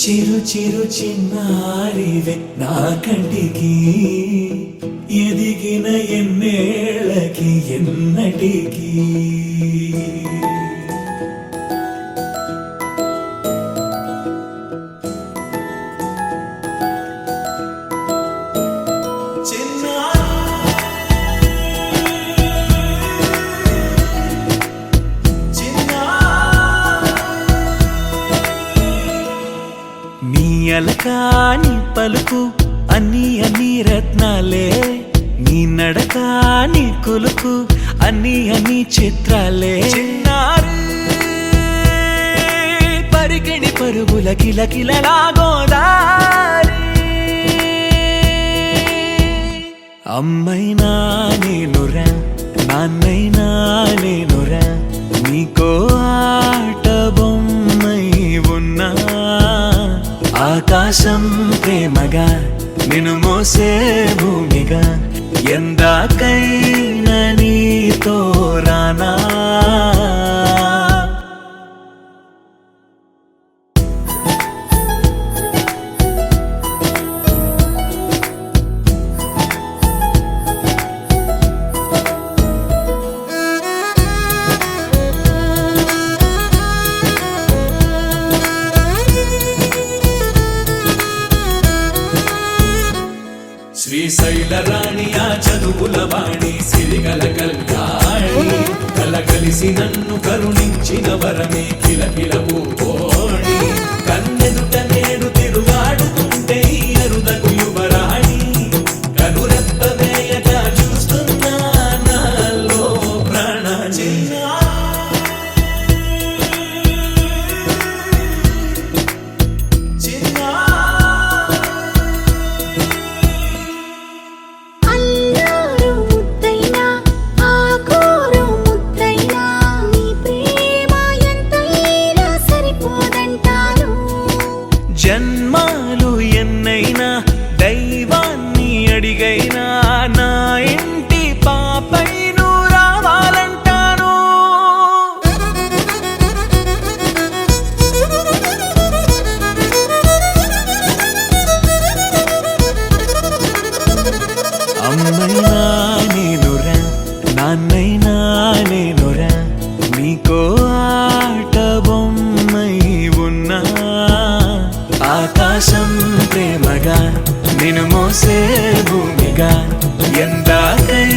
చిరు చిరు చిన్నారివే నా కంటికి ఎదిగిన ఎన్నేళ్ళకి ఎన్నటికి అలకాని పలుకు అన్ని రత్నాలే నీ నడకాని కులుకు అన్ని చిత్రాలే పరికిణి పరుగుల కిలకిలలాగోదారి అమ్మైనా నేనురా నాన్నైనా నేనురా నీకో ఆట బొమ్మై ఉన్నా ఆకాశం ప్రేమగా నిన్ను మోసే భూమిగా ఎందాకైనా నీతో రానా శ్రీశైల రాణి ఆ చదువుల వాణి సిరిగల కళ్యాణి కలగలిసి నన్ను కరుణించిన వరమే కిలకిల పూకోణి కన్నెదుట నేడు తిరుగాడుతుంటే అరుదకు యువరాణి కనురెప్ప వేయగా చూస్తున్నా నాలో ప్రాణ జన్మాలు ఎన్నైనా దైవాన్ని అడిగైనా నా ఇంటి పాపై నువ్వు రావాలంటాను అమ్మైనా నేనురా నాన్నైనా నేనురా నీకో ఆట బొమ్మై ఉన్నా ఆకాశం ప్రేమగా నిన్ను మోసే భూమిగా ఎందాకై